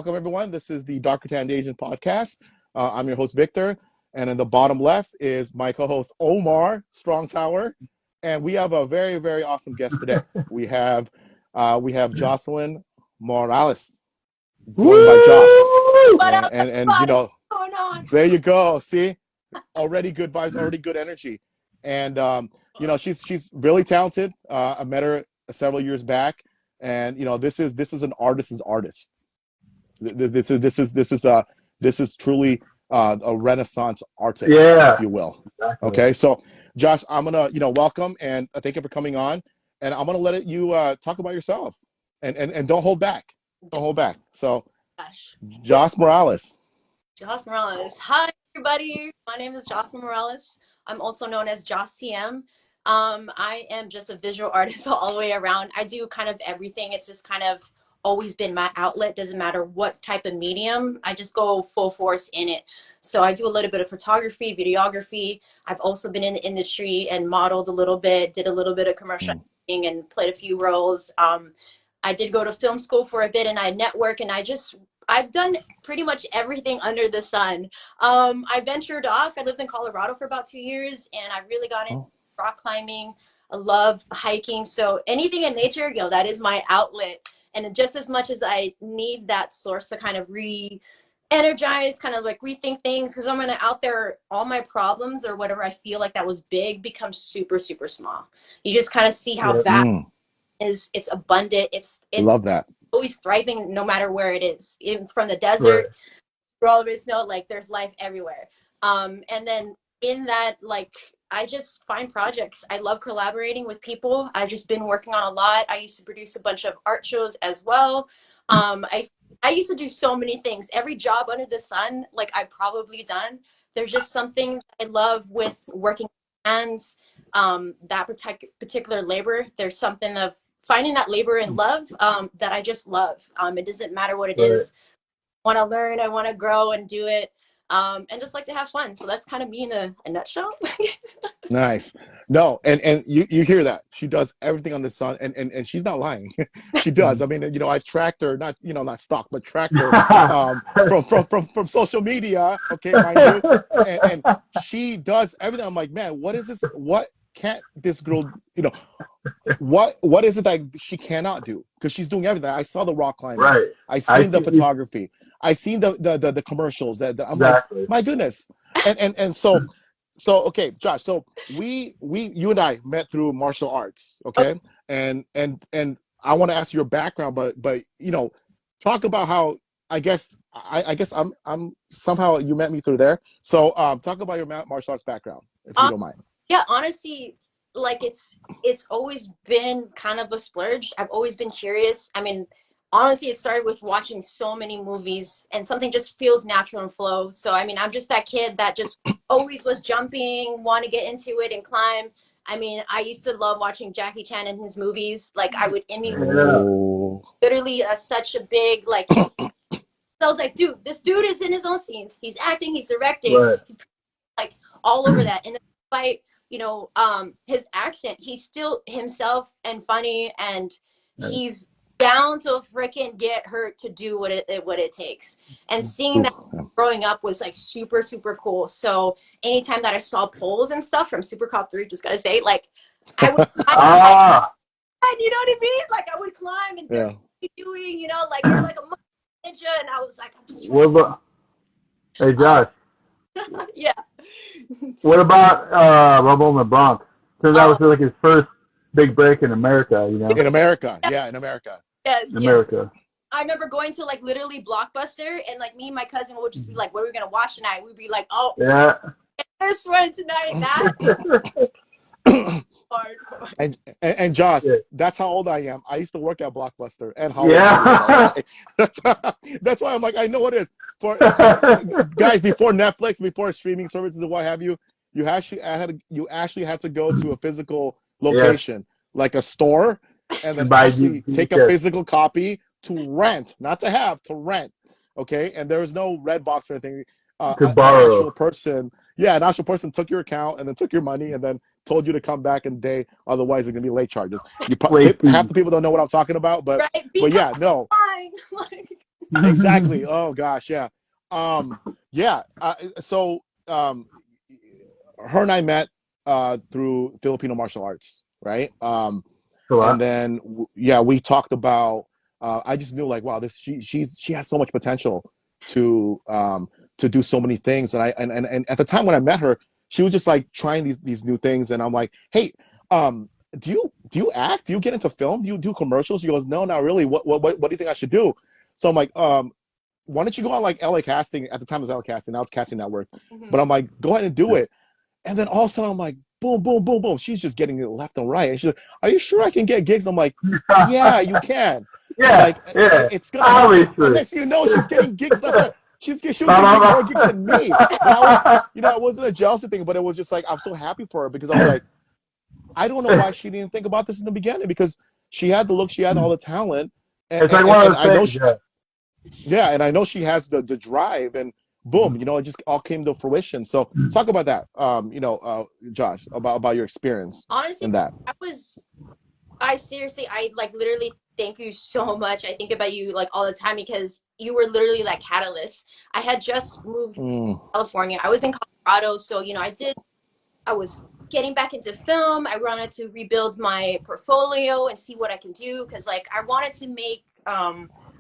Welcome, everyone. This is the Darker Tanned Asian podcast. I'm your host, Victor. And in the bottom left is my co-host, Omar Strong Tower. And we have a very, very awesome guest today. We have Jocelyn Morales, joined by Josh. What up, And everybody? What's going on? there you go. See, already good vibes, already good energy. And she's really talented. I met her several years back, and this is an artist's artist. This is truly a Renaissance artist, Yeah, if you will. exactly. Okay, so Josh, I'm gonna welcome and thank you for coming on, and I'm gonna let you talk about yourself, and don't hold back, don't hold back. So, Gosh. Josh Morales. Jocelyn Morales. Hi, everybody. My name is Jocelyn Morales. I'm also known as Joss TM. I am just a visual artist all the way around. I do kind of everything. It's just kind of always been my outlet. Doesn't matter what type of medium. I just go full force in it. So I do a little bit of photography, videography. I've also been in the industry and modeled a little bit, did a little bit of commercial acting and played a few roles. I did go to film school for a bit, and I network, and I've done pretty much everything under the sun. I ventured off. I lived in Colorado for about 2 years, and I really got into rock climbing. I love hiking. So anything in nature, that is my outlet. And just as much as I need that source to kind of re-energize, kind of like rethink things, because I'm going to out there, all my problems or whatever I feel like that was big becomes super, super small. You just kind of see how vast it's abundant. It's Love that. always thriving no matter where it is. Even from the desert, for all of us know, like there's life everywhere. And then in that, like, I just find projects. I love collaborating with people. I've just been working on a lot. I used to produce a bunch of art shows as well. I used to do so many things. Every job under the sun, like I've probably done. There's just something I love with working hands, that particular labor. There's something of finding that labor and love that I just love. It doesn't matter what it is. I want to learn, I want to grow and do it, and just like to have fun. So that's kind of me in a nutshell. Nice. No, and you hear that. She does everything on the sun, and she's not lying. She does. I mean, I've tracked her, not stalked, but tracked her from social media, okay, mind you. And she does everything. I'm like, man, what is this? What can't this girl, what is it that she cannot do? Because she's doing everything. I saw the rock climbing. Right. I seen the photography. I seen the commercials that I'm Exactly. like, my goodness. And so okay, Josh, so you and I met through martial arts, okay? And I want to ask your background, but talk about how I guess I'm somehow you met me through there. So talk about your martial arts background, if you don't mind. Yeah, honestly, like it's always been kind of a splurge. I've always been curious. I mean, honestly, it started with watching so many movies, and something just feels natural and flow. So I mean, I'm just that kid that just always was jumping, want to get into it and climb. I mean, I used to love watching Jackie Chan in his movies. Like I would emulate literally such a big like. So I was like, dude, this dude is in his own scenes. He's acting, he's directing, he's like all over that. And despite his accent, he's still himself and funny, and he's down to freaking get hurt to do what it takes. And seeing that growing up was like super, super cool. So anytime that I saw polls and stuff from Super Cop 3, just gotta say, like I would you know what I mean? Like I would climb and doing, like you're like a ninja, and I was like, I'm just trying. Hey Josh. Yeah. What about Rumble in the Bronx? Because that was like his first big break in America, In America, in America. Yes, America. I remember going to like literally Blockbuster, and like me and my cousin would just be like, "What are we gonna watch tonight?" We'd be like, "Oh, yeah, this one tonight." That hard. And Josh, that's how old I am. I used to work at Blockbuster and Hollywood. Yeah. That's why I'm like, I know what it is. For guys, before Netflix, before streaming services and what have you, you actually had to go to a physical location, like a store, and then actually take a physical copy to rent, not to have, to rent. Okay, and there was no red box or anything. To borrow. An actual person took your account and then took your money and then told you to come back in a day, otherwise it's gonna be late charges. Half the people don't know what I'm talking about, but yeah, no. exactly. Oh gosh, yeah. Yeah. So her and I met through Filipino martial arts, right? So, And then yeah, we talked about. I just knew like, wow, this she has so much potential to do so many things. And and at the time when I met her, she was just like trying these new things, and I'm like, hey, do you act? Do you get into film? Do you do commercials? She goes, no, not really. What do you think I should do? So I'm like, why don't you go on like LA Casting? At the time it was LA Casting, now it's Casting Network. Mhm. But I'm like, go ahead and do it. And then all of a sudden I'm like, boom, boom, boom, boom. She's just getting it left and right. And she's like, are you sure I can get gigs? I'm like, yeah, you can. yeah, Like yeah, it's gonna happen. And obviously. next thing you know, she's getting gigs left and right. She was getting more gigs than me. But I was, it wasn't a jealousy thing, but it was just like I'm so happy for her because I was like, I don't know why she didn't think about this in the beginning because she had the look, she had all the talent, It's like one of and those I know things. she, Yeah. yeah, and I know she has the drive, and boom, it just all came to fruition. So talk about that, Josh, about your experience Honestly, in that. I seriously, I like literally thank you so much. I think about you like all the time because you were literally like catalyst. I had just moved to Mm, California. I was in Colorado, so I was getting back into film. I wanted to rebuild my portfolio and see what I can do because like I wanted to make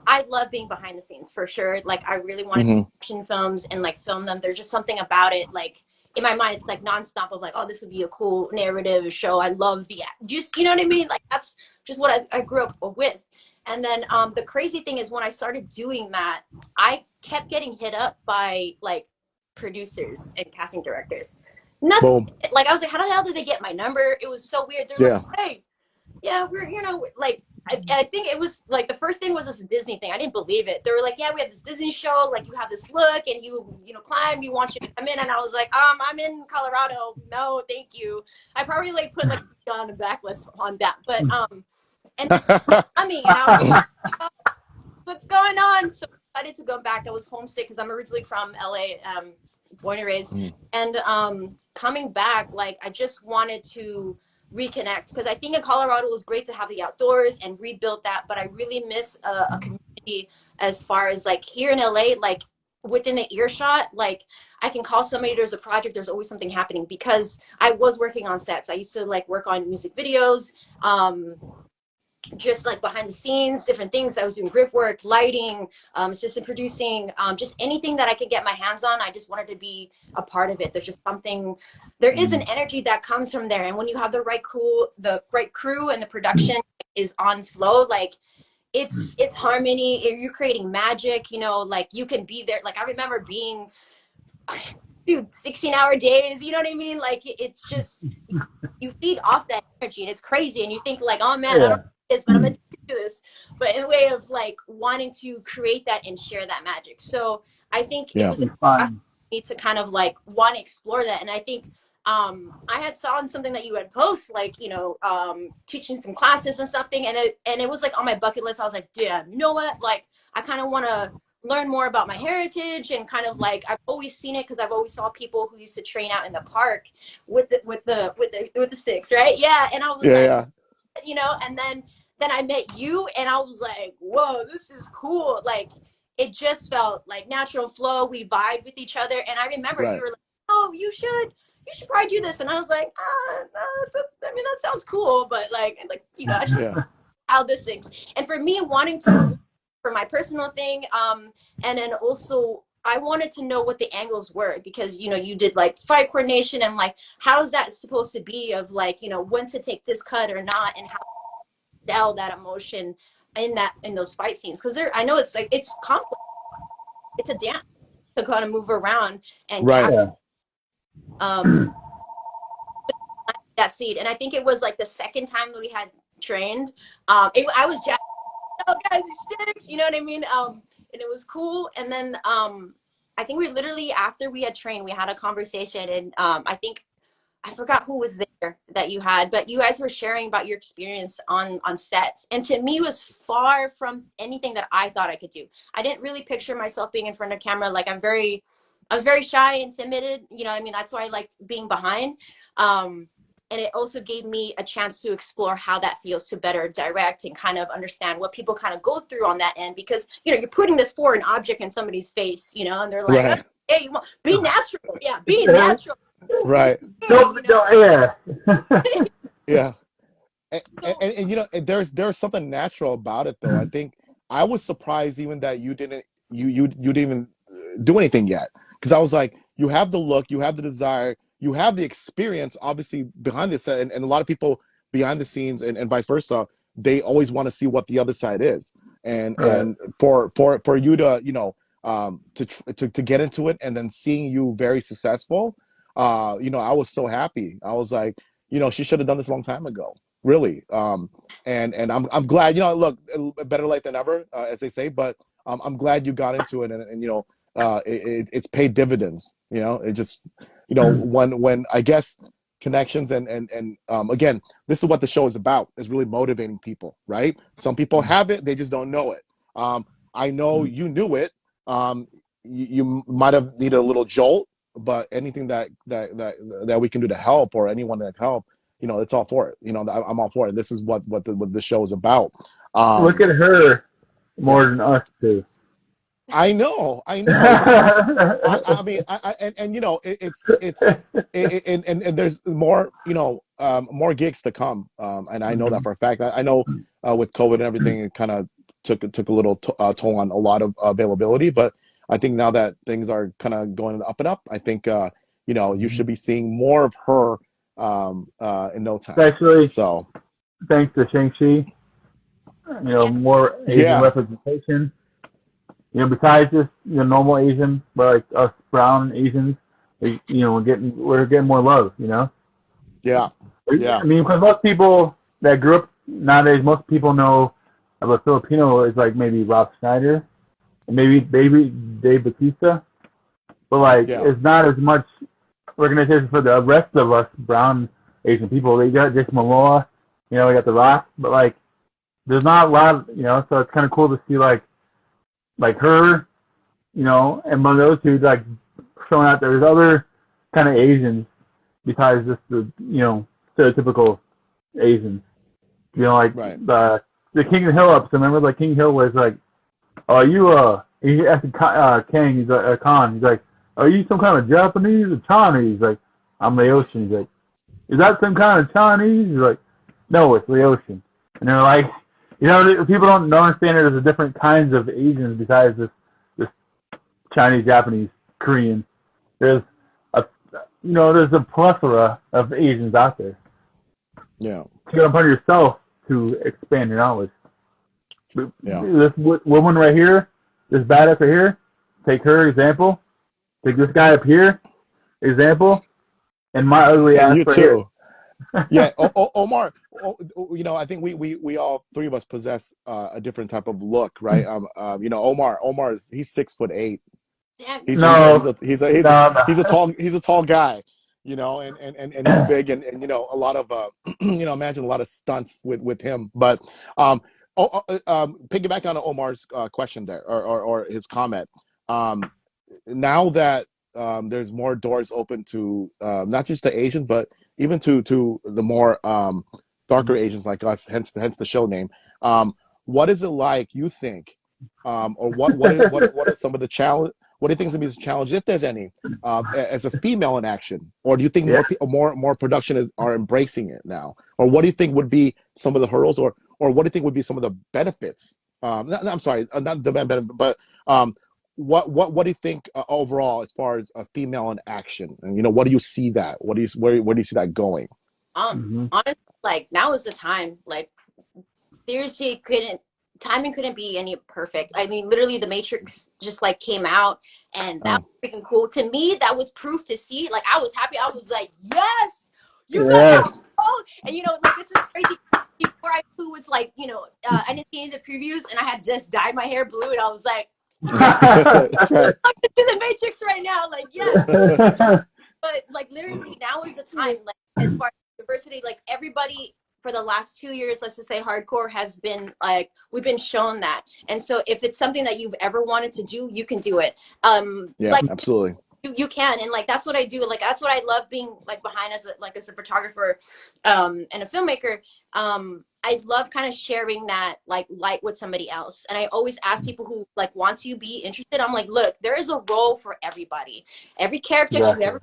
I love being behind the scenes for sure. Like I really wanted to hmm action films and like film them. There's just something about it like in my mind it's like nonstop of like, oh, this would be a cool narrative show. I love the just you know what I mean? Like that's just what I grew up with. And then the crazy thing is when I started doing that, I kept getting hit up by like producers and casting directors. Nothing Boom. like I was like, how the hell did they get my number? It was so weird. They're like, Yeah. hey, yeah, we're like I think it was like the first thing was this Disney thing. I didn't believe it. They were like, yeah, we have this Disney show, like you have this look and you climb, we want you to come in. And I was like, I'm in Colorado. No, thank you. I probably like put like on a backlist on that. But and then I mean, and I was like, oh, what's going on? So I decided to go back. I was homesick because I'm originally from LA, born and raised. Mm, And coming back, like I just wanted to reconnect because I think in Colorado it was great to have the outdoors and rebuild that, but I really miss a community as far as like here in LA, like within the earshot, like I can call somebody, there's a project, there's always something happening because I was working on sets. I used to like work on music videos, just like behind the scenes, different things. I was doing grip work, lighting, assistant producing, just anything that I could get my hands on. I just wanted to be a part of it. There's just something, there is an energy that comes from there. And when you have the right crew and the production is on flow, like it's harmony. You're creating magic, like you can be there. Like I remember being, dude, 16-hour days, you know what I mean? Like it's just, you feed off that energy and it's crazy. And you think like, oh man, I don't this, but I'm addicted to this. But in a way of like wanting to create that and share that magic. So I think it yeah. was a process for me to kind of like want to explore that. And I think I had saw something that you had post, like, teaching some classes and something. And it was like on my bucket list. I was like, damn, you know what? Like, I kind of want to learn more about my heritage and kind of like, I've always seen it because I've always saw people who used to train out in the park with the sticks, right? Yeah. And I was like, Yeah. and then I met you and I was like, whoa, this is cool. Like it just felt like natural flow. We vibed with each other. And I remember you Right. were like, oh, you should probably do this. And I was like, I mean, that sounds cool, but like, I just Yeah. how this things. And for me, wanting to, for my personal thing, and then also I wanted to know what the angles were because you did like fight coordination and like how is that supposed to be of like when to take this cut or not and how to sell that emotion in those fight scenes because I know it's like it's complex, it's a dance to kind of move around and Right. capture that seed. And I think it was like the second time that we had trained, I was jacked, oh guys, these sticks, you know what I mean? And it was cool. And then I think we literally after we had trained, we had a conversation, and I forgot who was there that you had, but you guys were sharing about your experience on sets. And to me, it was far from anything that I thought I could do. I didn't really picture myself being in front of camera. Like I was very shy and timid, you know what I mean? That's why I liked being behind. and it also gave me a chance to explore how that feels to better direct and kind of understand what people kind of go through on that end, because you're putting this foreign object in somebody's face, and they're like, Right. hey, be natural. Yeah, be natural. Ooh, Right. Yeah. Yeah. And, So, and there's something natural about it though. I think I was surprised even that you didn't even do anything yet, because I was like, you have the look, you have the desire, you have the experience obviously behind this, and a lot of people behind the scenes and vice versa, they always want to see what the other side is, and Right. for you to to get into it and then seeing you very successful, I was so happy. I was like, she should have done this a long time ago, really. And I'm glad, look, better late than ever, as they say, but I'm glad you got into it, and it's paid dividends. It just, when I guess connections and again, this is what the show is about, is really motivating people, right? Some people have it, they just don't know it. I know you knew it. You might have needed a little jolt, but anything that we can do to help, or anyone that can help, it's all for it. I'm all for it. This is what the show is about. Look at her more Yeah. than us two. I know. I mean, and there's more, more gigs to come. And I know that for a fact. I know with COVID and everything, it kind of took a little toll on a lot of availability. But I think now that things are kind of going up and up, I think you should be seeing more of her in no time. Especially So thanks to Shang-Chi, more Asian yeah, representation. Besides just normal Asian, but like us brown Asians, we're getting more love. yeah, I mean, because most people that grew up nowadays, most people know of a Filipino is like maybe Rob Schneider, and maybe Dave Bautista, but like yeah, it's not as much recognition for the rest of us brown Asian people. They got Jason Momoa, we got The Rock, but like there's not a lot, so it's kind of cool to see like her, and one of those two like showing out there's other kind of Asians besides just the stereotypical Asians. Like right. the King of the Hill episode. Remember, like King Hill was like, "Are you He asked Kang. He's like Khan. He's like, "Are you some kind of Japanese or Chinese?" He's like, "I'm Laotian." He's like, "Is that some kind of Chinese?" He's like, "No, it's Laotian." And they're like, people don't understand there's a different kinds of Asians besides this Chinese, Japanese, Korean. There's there's a plethora of Asians out there. Yeah. You got to put yourself to expand your knowledge. Yeah. This woman right here, this badass right here, take her example. Take this guy up here, example, and my ugly And ass you right too. here. Yeah, Omar. I think we all three of us possess a different type of look, right? Omar he's 6'8". damn, He's he's a, No, he's a he's a he's a no, he's a tall guy, and he's no. big, and a lot of imagine a lot of stunts with him. But piggyback on Omar's question there, or his comment. Um, Now that there's more doors open to not just the Asians, but even to the more darker Asians like us, hence the show name. What is it like, you think, or what are some of the challenge? What do you think is going to be the challenge, if there's any, as a female in action? Or do you think Yeah. more production are embracing it now? Or what do you think would be some of the hurdles, or what do you think would be some of the benefits? I'm sorry, not the benefit, but what do you think overall, as far as a female in action, and what do you see that? Where do you see that going? Mm-hmm. Honestly, like now is the time. Like seriously, timing couldn't be any perfect. I mean, literally, The Matrix just like came out, and that Oh, was freaking cool. To me, that was proof to see. Like I was happy. I was like, yes, you got Yeah. that. Oh, and like this is crazy. Before I flew was like, I didn't see any of the previews, and I had just dyed my hair blue, and I was like, that's right. I'm into The Matrix right now. Like yes. But like literally now is the time, like as far as diversity, like everybody for the last 2 years, let's just say hardcore has been like, we've been shown that. And so if it's something that you've ever wanted to do, you can do it. Yeah, Like absolutely. you can, and like that's what I do. Like that's what I love being like behind as a photographer and a filmmaker. I love kind of sharing that like light with somebody else. And I always ask people who like want to be interested, I'm like, look, there is a role for everybody. Every character you Exactly. ever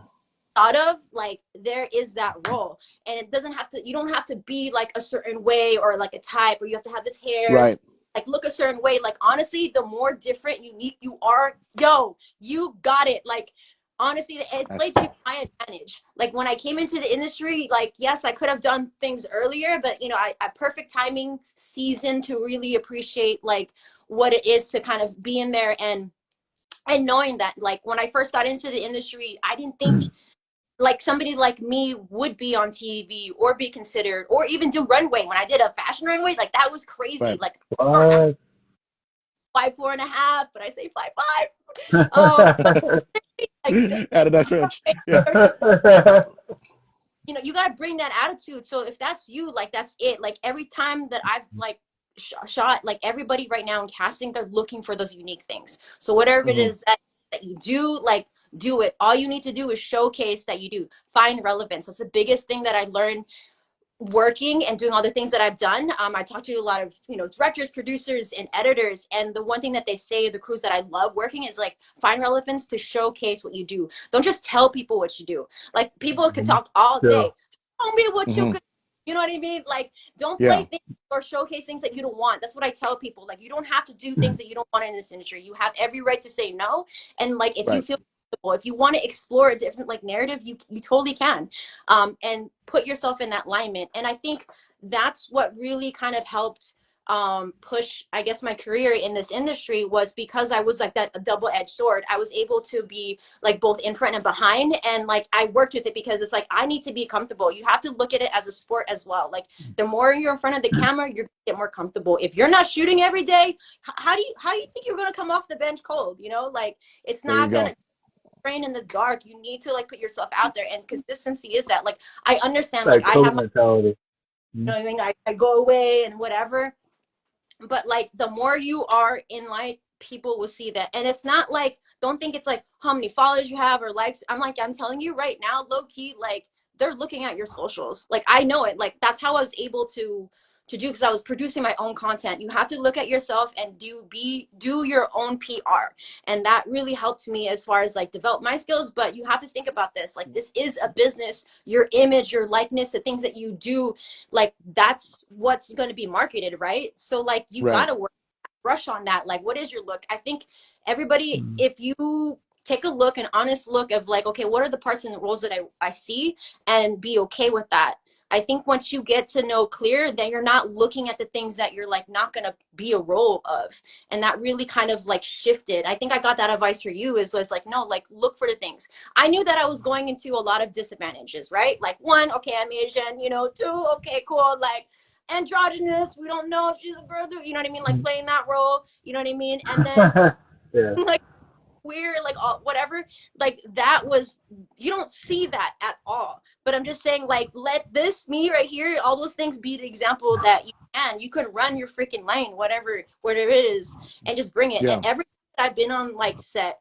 thought of, like there is that role. And it doesn't have to, you don't have to be like a certain way or like a type, or you have to have this hair, Right. like look a certain way. Like honestly, the more different, unique you are, yo, you got it. Like honestly, it That's played to my advantage. Like when I came into the industry, like yes, I could have done things earlier, but you know, I perfect timing season to really appreciate like what it is to kind of be in there, and knowing that like when I first got into the industry, I didn't think like somebody like me would be on TV or be considered or even do runway. When I did a fashion runway, like that was crazy. right. Like What? 5'4.5", but I say 5'5". But like Add an extra inch. Yeah. you know, you got to bring that attitude. So if that's you, like that's it. Like every time that I've like shot, like everybody right now in casting, they're looking for those unique things. So whatever it Mhm. is that you do, like do it. All you need to do is showcase that you do. Find relevance. That's the biggest thing that I learned working and doing all the things that I've done. I talk to a lot of, you know, directors, producers, and editors. And the one thing that they say, the crews that I love working, is like find relevance to showcase what you do. Don't just tell people what you do. Like people can talk all Yeah. day. Tell me what you Mhm. could. You know what I mean? Like don't play Yeah. things or showcase things that you don't want. That's what I tell people. Like you don't have to do things that you don't want in this industry. You have every right to say no. And like if you Right. feel comfortable, if you want to explore a different like narrative, you totally can. And put yourself in that alignment. And I think that's what really kind of helped push, I guess, my career in this industry, was because I was like that double-edged sword. I was able to be like both in front and behind, and like I worked with it because it's like I need to be comfortable. You have to look at it as a sport as well. Like the more you're in front of the camera, you're gonna get more comfortable. If you're not shooting every day, how do you think you're gonna come off the bench cold? You know, like it's There you not gonna go. train in the dark. You need to like put yourself out there, and consistency is that. Like I understand, like That I code have my, mentality. you know what I mean, I go away and whatever, but like the more you are in light, people will see that. And it's not like, don't think it's like how many followers you have or likes. I'm telling you right now, low key, like they're looking at your socials. Like I know it. Like that's how I was able to do, because I was producing my own content. You have to look at yourself and do your own PR. And that really helped me as far as like develop my skills. But you have to think about this. Like this is a business. Your image, your likeness, the things that you do, like that's what's going to be marketed, right? So like you got Right. to work rush on that. Like what is your look? I think everybody, if you take a look, an honest look of like, okay, what are the parts and the roles that I see, and be okay with that. I think once you get to know clear, then you're not looking at the things that you're like not gonna be a role of. And that really kind of like shifted. I think I got that advice for you, is was like, no, like look for the things. I knew that I was going into a lot of disadvantages, right? Like one, okay, I'm Asian, you know, two, okay, cool, like androgynous, we don't know if she's a girl, you know what I mean? Like playing that role, you know what I mean? And then Yeah. like queer, like all, whatever, like that was, you don't see that at all. But I'm just saying, like, let this me right here, all those things be the example that you can run your freaking lane, whatever it is, and just bring it. And Yeah. every I've been on like set,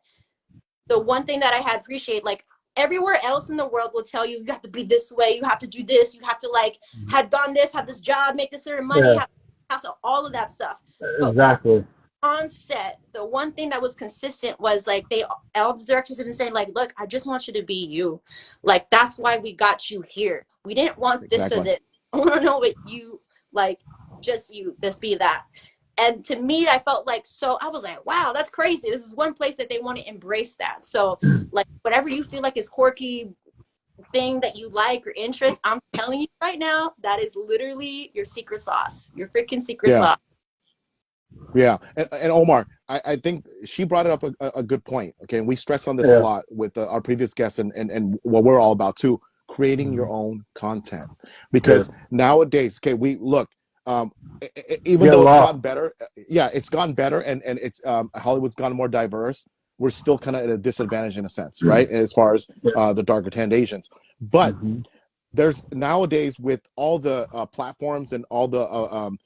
the one thing that I had appreciate, like everywhere else in the world will tell you, you have to be this way, you have to do this, you have to like have done this, have this job, make this certain money, Yeah. have all of that stuff. But Exactly. on set, the one thing that was consistent was like all the directors have been saying, like, look, I just want you to be you. Like that's why we got you here. We didn't want this or Exactly. this. I want to know what you like, just you, this be that. And to me, I felt like, so I was like, wow, that's crazy. This is one place that they want to embrace that. So like whatever you feel like is quirky thing that you like or interest, I'm telling you right now, that is literally your secret sauce, your freaking secret Yeah. sauce. Yeah. And Omar, I think she brought it up a good point. Okay. And we stress on this a Yeah. lot with our previous guests, and what we're all about too, creating your own content. Because nowadays, okay, we look, even Get though it's lost. gotten better, yeah, it's gotten better, and it's Hollywood's gotten more diverse. We're still kind of at a disadvantage in a sense, right? As far as the darker tanned Asians. But there's nowadays, with all the platforms and all the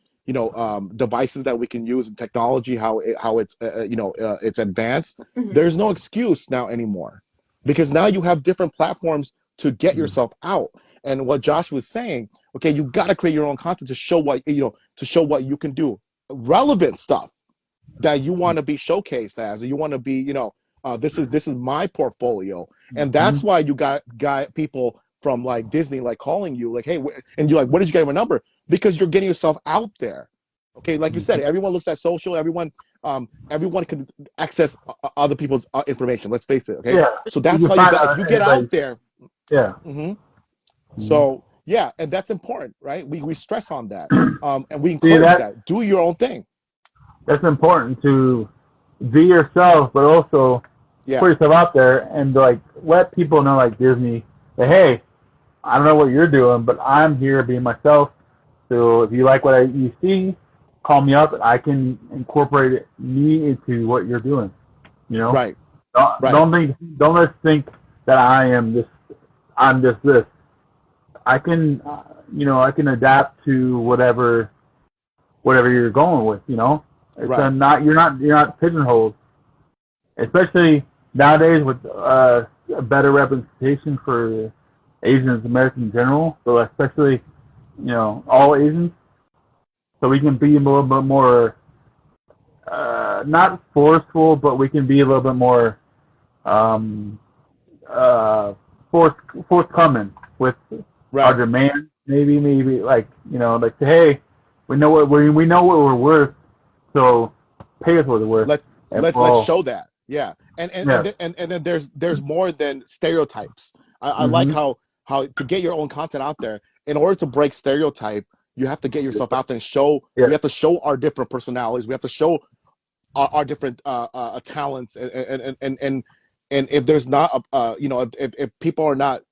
devices that we can use, and technology, how it's it's advanced. Mhm. There's no excuse now anymore. because now you have different platforms to get yourself out. And what Josh was saying, okay, you got to create your own content to show what you can do, relevant stuff that you want to be showcased as, or you want to be, this is my portfolio. And that's why you got people from like Disney like calling you like, hey, and you're like, what did you get my number? Because you're getting yourself out there. Okay, like you said, everyone looks at social, everyone can access other people's information, let's face it. Okay, Yeah. so that's how if you get out there. Yeah. So yeah, and that's important, right? We stress on that, and we encourage that. Do your own thing. That's important, to be yourself, but also put yourself out there and like let people know, like Disney, that hey, I don't know what you're doing, but I'm here being myself. So if you like what you see, call me up and I can incorporate me into what you're doing. Right. Don't let's think that I'm just this. I can I can adapt to whatever you're going with. It's you're not pigeonholed. Especially nowadays with a better representation for Asians, Americans in general. So especially all Asians. So we can be a little bit more not forceful, but we can be a little bit more forthcoming with our demand. Maybe like like say, hey, we know what we're worth, so pay us what we're worth. Let's show that. Yeah. And then there's more than stereotypes. I like how to get your own content out there. In order to break stereotype, you have to get yourself out there and show. We have to show our different personalities. We have to show our different talents. And if there's not if people are not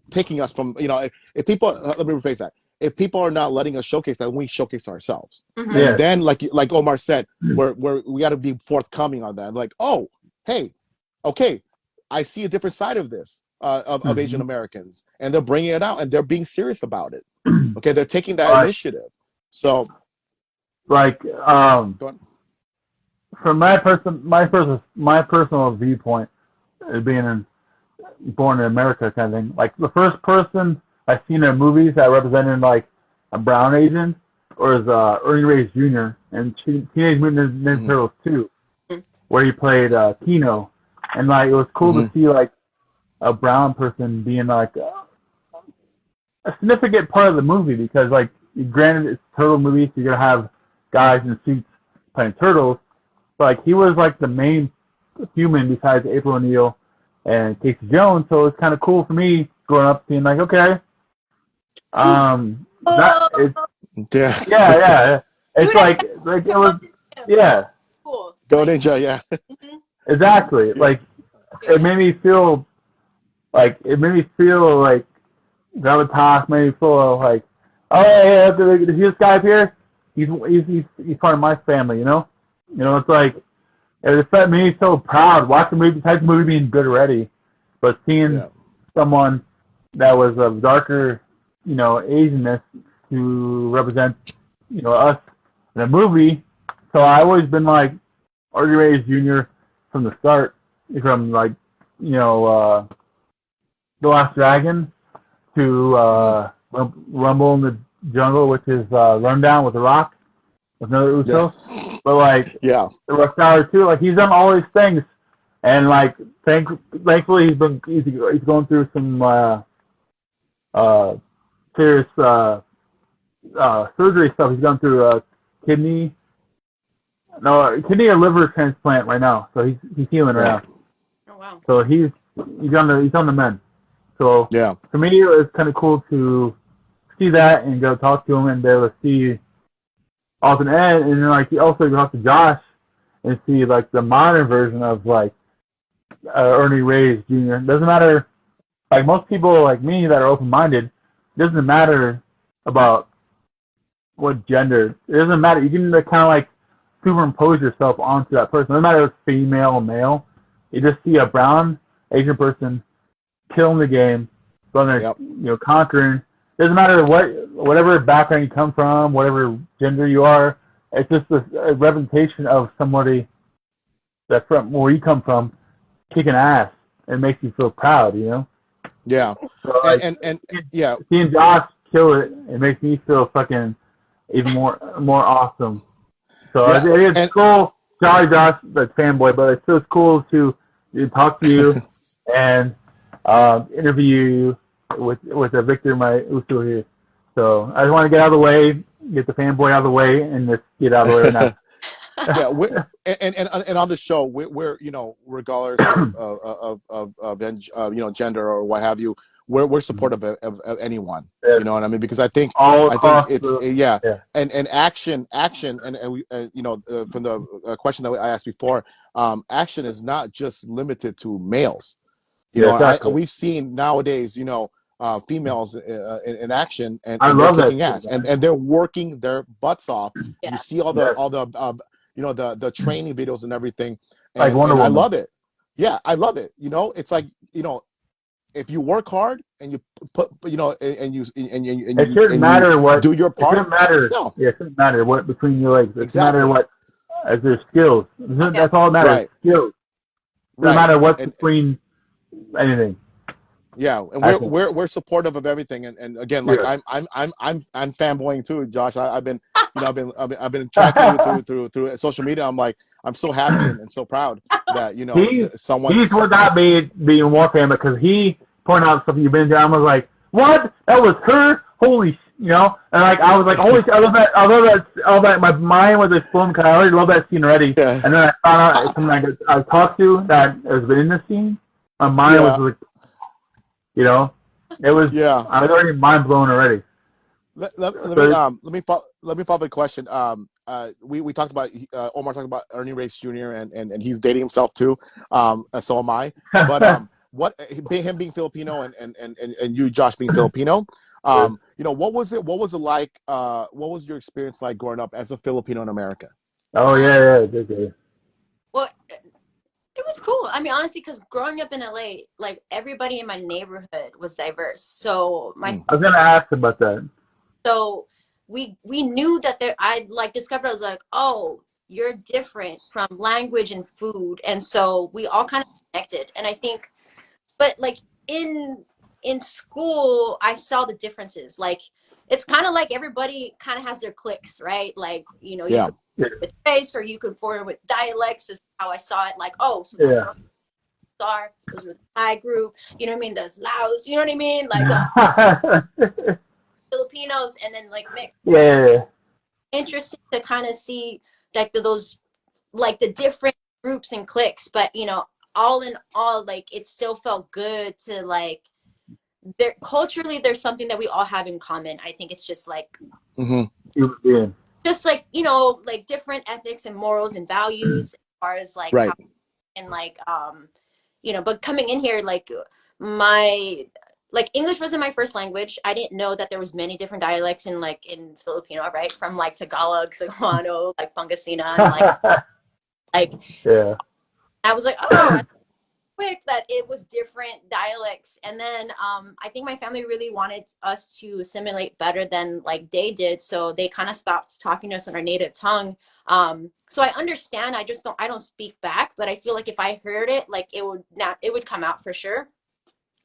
taking us from if people, let me rephrase that. If people are not letting us showcase that, we showcase ourselves. And then like Omar said, we got to be forthcoming on that. Like, oh, hey, okay, I see a different side of this of Asian Americans, and they're bringing it out and they're being serious about it. Okay, they're taking that initiative. So, like, from my personal viewpoint, being born in America kind of thing, like the first person I've seen in movies that represented like a brown Asian was Ernie Reyes Jr. in Teenage Mutant Ninja Turtles 2, where he played Kino, and like it was cool to see like a brown person being like a significant part of the movie, because like granted it's a turtle movie, so you're gonna have guys in suits playing turtles, but like he was like the main human besides April O'Neil and Casey Jones, so it's kind of cool for me growing up seeing like, okay, that it's yeah. It's like it was cool. Go Ninja, yeah. Exactly. Like it made me feel like gravitas, made me feel like, oh yeah, this guy up here, he's part of my family, it's like it made me so proud watching the type of movie being good already, but seeing someone that was of darker, Asianness to represent, us in a movie. So I always been like Artie Reyes Jr. from the start, from like, The Last Dragon to Rumble in the Jungle, which is Rundown with The Rock, with another Uso. Yeah. But like, The Rush Hour too, like he's done all these things, and like thankfully he's going through some serious surgery stuff. He's gone through kidney or liver transplant right now, so he's healing right now. Oh wow! So he's on the mend. So for me, it was kind of cool to see that and go talk to him and be able to see Austin Ed, and then like also go talk to Josh and see like the modern version of like Ernie Reyes Jr. It doesn't matter, like most people like me that are open-minded, it doesn't matter about what gender. It doesn't matter. You can kind of like superimpose yourself onto that person. No matter if it's female or male. You just see a brown Asian person killing the game, going there, conquering. It doesn't matter whatever background you come from, whatever gender you are. It's just a representation of somebody that's from where you come from, kicking ass it makes you feel proud, you know. Yeah. So like, And yeah. seeing Josh kill it, it makes me feel fucking even more awesome. So Yeah. it's cool. Sorry, Josh, that's fanboy, but it's still cool to talk to you and interview you with Victor, my Uso here. So I just want to get out of the way, get the fanboy out of the way, and just get out of the way right now. Yeah, and on the show, we're you know, regardless of you know, gender or what have you, we're supportive of anyone. Yes. You know what I mean? Because I think All it's yeah. and action and we you know, from the question that I asked before, action is not just limited to males. You know, Exactly. we've seen nowadays, you know, females in action, and I they're love kicking that ass, shit, and they're working their butts off. Yeah. You see all the you know, the training videos and everything, like Wonder and I Woman. love it. Yeah, I love it. You know, it's like, you know, if you work hard and you put, you know, and you It shouldn't matter what do your part. It shouldn't matter. No, Yeah, it shouldn't matter what between your legs. It exactly. doesn't matter what as their skills. That's all that matters. Right. Skills. It doesn't matter what's between anything. Yeah, and we're supportive of everything, and again, like I'm fanboying too, Josh. I've been, you know, I've been tracking you through social media. I'm like, I'm so happy and so proud that, you know, he's what got me being more fan, because he pointed out stuff you've been doing. I was like, what? That was her? Holy, you know? And like I was like, holy shit! I love that. My mind was exploding because I already love that scene already. Yeah. And then I found out it's something I talked to that has been in the scene. My mind was like, you know, it was. Yeah. I was already mind blown already. Let me follow the question. We talked about Omar talked about Ernie Reyes Jr. and he's dating himself too. So am I. But what him being Filipino and you, Josh, being Filipino. You know, what was it like? What was your experience like growing up as a Filipino in America? Oh yeah. Well, it was cool. I mean, honestly, because growing up in LA, like everybody in my neighborhood was diverse. So I was gonna ask about that. So we knew that I like discovered, I was like, oh, you're different from language and food, and so we all kind of connected. And I think, but like in school, I saw the differences. Like it's kind of like everybody kind of has their cliques, right? Like, you know, you could with race, or you could form with dialects, is how I saw it. Like, oh, so those are those were the Thai group, you know what I mean? There's Laos, you know what I mean? Like Filipinos, and then like mixed. Yeah. Interesting to kind of see like those like the different groups and cliques, but you know, all in all, like it still felt good to like there culturally there's something that we all have in common. I think it's just like just like, you know, like different ethics and morals and values as far as like how, and like you know, but coming in here, like like English wasn't my first language. I didn't know that there was many different dialects in Filipino, right? From like Tagalog, Cebuano, like Pangasinan, like yeah. I was like, oh, quick that it was different dialects. And then I think my family really wanted us to assimilate better than like they did, so they kind of stopped talking to us in our native tongue. So I understand. I don't speak back, but I feel like if I heard it, like it would come out for sure.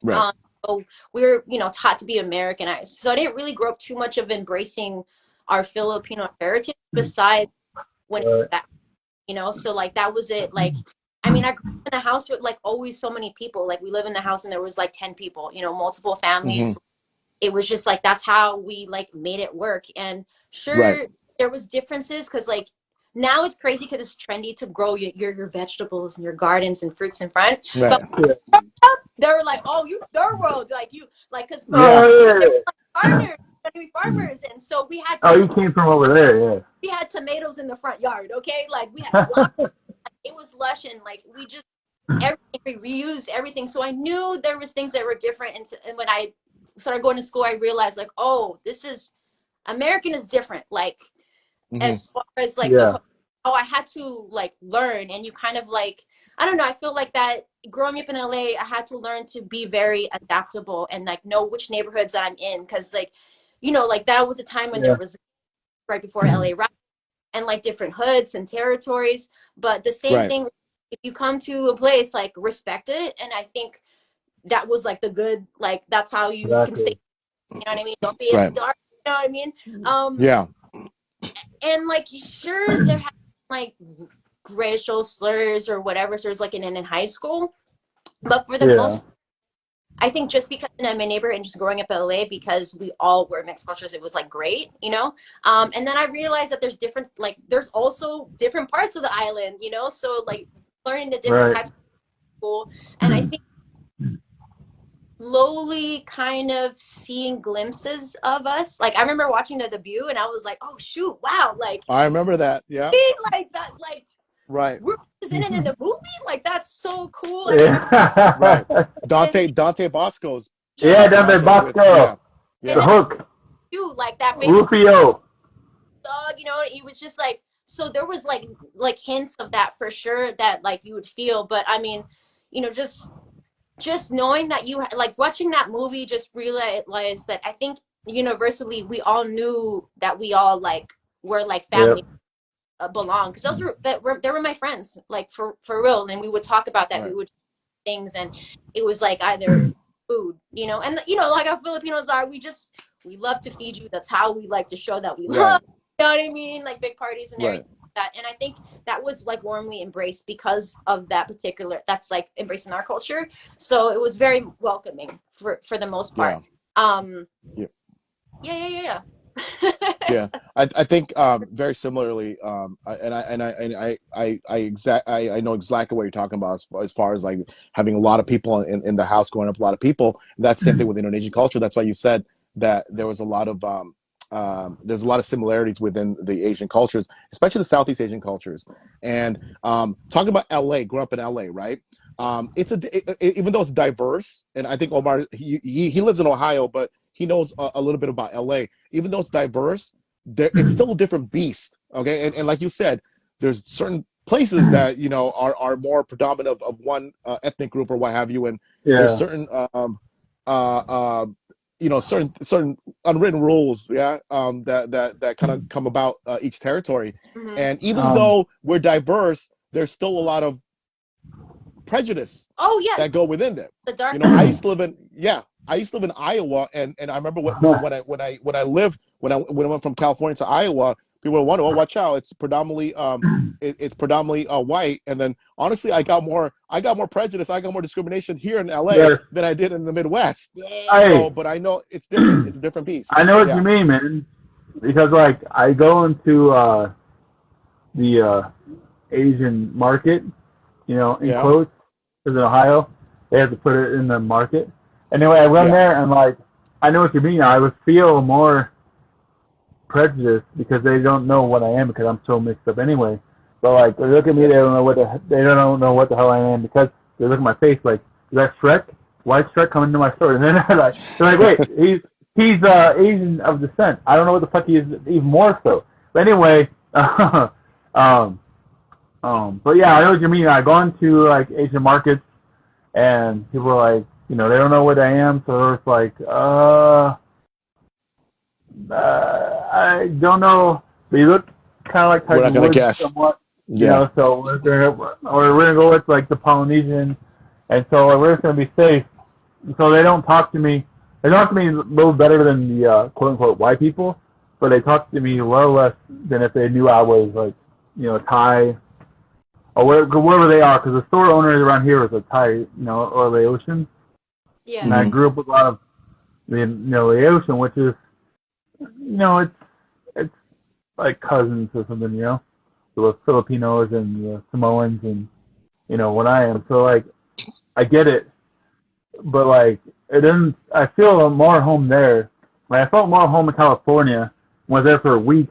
Right. So we were, you know, taught to be Americanized. So I didn't really grow up too much of embracing our Filipino heritage besides when that, you know, so like that was it. Like, I mean, I grew up in a house with like always so many people. Like we live in a house and there was like 10 people, you know, multiple families. It was just like, that's how we like made it work. And sure, there was differences because like now it's crazy because it's trendy to grow your vegetables and your gardens and fruits in front. But they were like, oh, you third world, like you, like, because they were like farmers, and so we had. Oh, you came from over there, yeah. We had tomatoes in the front yard, okay? Like we had, it was lush, and like we just everything we reused everything. So I knew there was things that were different, and when I started going to school, I realized like, oh, this is American is different. Like as far as like I had to like learn, and you kind of like. I don't know. I feel like that growing up in LA, I had to learn to be very adaptable and like know which neighborhoods that I'm in. Cause like, you know, like that was a time when there was right before LA, right? And like different hoods and territories. But the same thing if you come to a place, like, respect it. And I think that was like the good, like, that's how you can stay, Exactly. you know what I mean? Don't be in the Right. dark, you know what I mean? Yeah. And like, sure, there have like racial slurs or whatever slurs like in high school, but for the Yeah. most, I think just because in my neighborhood and just growing up in LA, because we all were mixed cultures, it was like great, you know. And then I realized that there's different, like, there's also different parts of the island, you know. So like learning the different Right. types of people, and I think slowly kind of seeing glimpses of us. Like I remember watching the debut, and I was like, oh shoot, wow, I remember that. Yeah. like that, like Right. we're presented in the movie, like that's so cool. Like, Right. Yeah. Dante Bosco's Yeah, yes, down there, project with Bosco. and The yeah. then Hook. too, like that famous Rufio. dog, you know, he was just like, so there was like hints of that for sure that like you would feel. But I mean, you know, just knowing that you like watching that movie, just realized that I think universally we all knew that we all like were like family, Yep. belong, because those were they were my friends, like for real. And we would talk about that, we Right. would things, and it was like either food, you know, and you know, like how Filipinos are, we love to feed you. That's how we like to show that we Right. love, you know what I mean, like big parties and Right. everything like that. And I think that was like warmly embraced because of that particular, that's like embracing our culture. So it was very welcoming for the most part. Yeah. Yeah. Yeah. Yeah, I think very similarly, I know exactly what you're talking about as far as like having a lot of people in the house, growing up a lot of people. That's the same thing with Indonesian culture. That's why you said that there was a lot of there's a lot of similarities within the Asian cultures, especially the Southeast Asian cultures. And talking about LA, growing up in LA, right? Even though it's diverse, and I think Omar he lives in Ohio, but he knows a little bit about LA. Even though it's diverse, it's still a different beast. Okay, and like you said, there's certain places that you know are more predominant of one ethnic group or what have you, and there's Yeah. certain you know certain unwritten rules, yeah, that kind of come about each territory. Mm-hmm. And even though we're diverse, there's still a lot of prejudice that go within them. The dark, you know, I used to live in Iowa, and I remember when I went from California to Iowa, people were wondering, oh, watch out, it's predominantly white. And then honestly, I got more prejudice, I got more discrimination here in LA Yes. than I did in the Midwest. Hey, So, but I know it's different. It's a different piece. I know what you mean, man. Because like I go into the Asian market, you know, in quotes, because in Ohio they have to put it in the market. Anyway, I run there and like I know what you mean. I would feel more prejudice because they don't know what I am because I'm so mixed up anyway. But like they look at me, they don't know what the hell I am because they look at my face like, is that Shrek? Why is Shrek coming into my store? And then they're like, wait, he's Asian of descent. I don't know what the fuck he is, even more so. But anyway, but yeah, I know what you mean. I go into like Asian markets and people are like, you know, they don't know what I am, so it's like, I don't know. They look kind of like we're not gonna Woods guess somewhat, you know. So we're gonna go with like the Polynesian, and so we're just gonna be safe. So they don't talk to me. They talk to me a little better than the quote unquote white people, but they talk to me well less than if they knew I was like, you know, Thai or wherever they are. Because the store owners around here is a Thai, you know, or Laotian. Yeah. And I grew up with a lot of the Laotian, which is, you know, it's like cousins or something, you know, the Filipinos and the Samoans and, you know, what I am. So like, I get it, but like, it didn't. I feel more home there. Like I felt more home in California. Was there for a week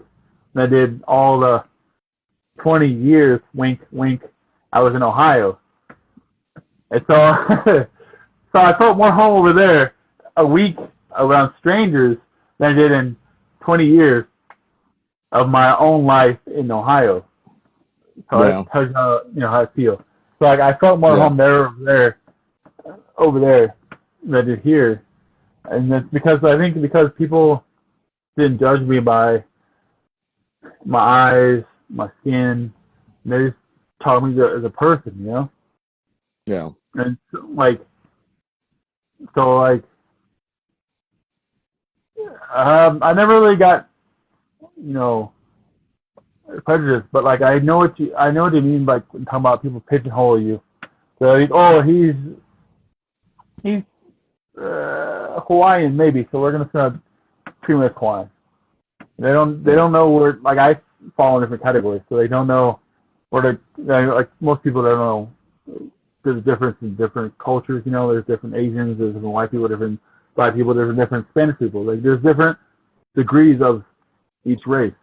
than I did all the 20 years. Wink, wink. I was in Ohio, and so so I felt more home over there a week around strangers than I did in 20 years of my own life in Ohio. So that tells you how, you know, how I feel. So like I felt more home over there than I did here. And that's because because people didn't judge me by my eyes, my skin. They just taught me as a person, you know. Yeah. And so I never really got, you know, prejudice, but like I know what you mean, like when talking about people pigeonhole you. So like, oh, he's Hawaiian maybe, so we're gonna treat him as Hawaiian. They don't know where, like I fall in different categories, so they don't know where like most people don't know. There's a difference in different cultures, you know. There's different Asians, there's different white people, different black people, there's different Spanish people. Like there's different degrees of each race,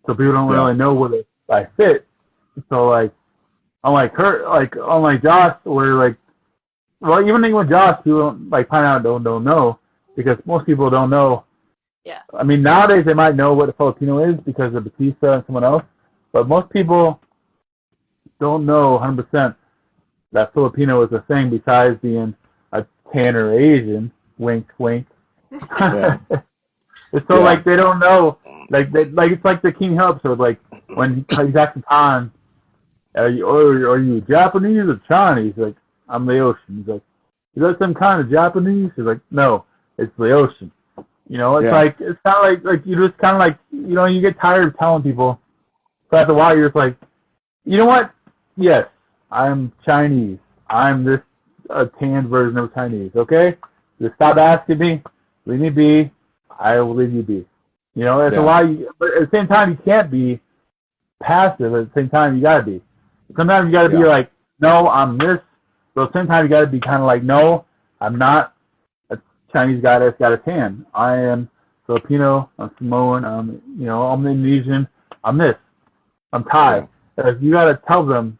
so people don't really know where I fit. So like, unlike Josh, where like, well, even with Josh, people like find out don't know, because most people don't know. Yeah. I mean, nowadays they might know what a Filipino is because of Batista and someone else, but most people don't know 100% that Filipino is a thing besides being a tan or Asian. Wink, wink. Yeah. So like they don't know, like it's like the King Hill episode, like when he's asking Khan, are you Japanese or Chinese? Like, I'm Laotian. He's like, is that some kind of Japanese? He's like, no, it's Laotian. You know, it's like, it's kind of like you just kind of like, you know, you get tired of telling people. So after a while, you're just like, you know what? Yes, I'm Chinese. I'm this tanned version of Chinese. Okay, just stop asking me. Leave me be. I will leave you be. You know, it's a lot. But at the same time, you can't be passive. At the same time, you gotta be. Sometimes you gotta be like, no, I'm this. But at the same time, you gotta be kind of like, no, I'm not a Chinese guy that's got a tan. I am Filipino. I'm Samoan. I'm Indonesian. I'm this. I'm Thai. You gotta tell them,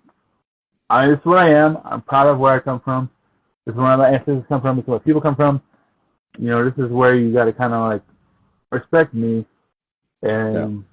this is what I am. I'm proud of where I come from. This is where my ancestors come from. This is where people come from. You know, this is where you gotta kind of like respect me, and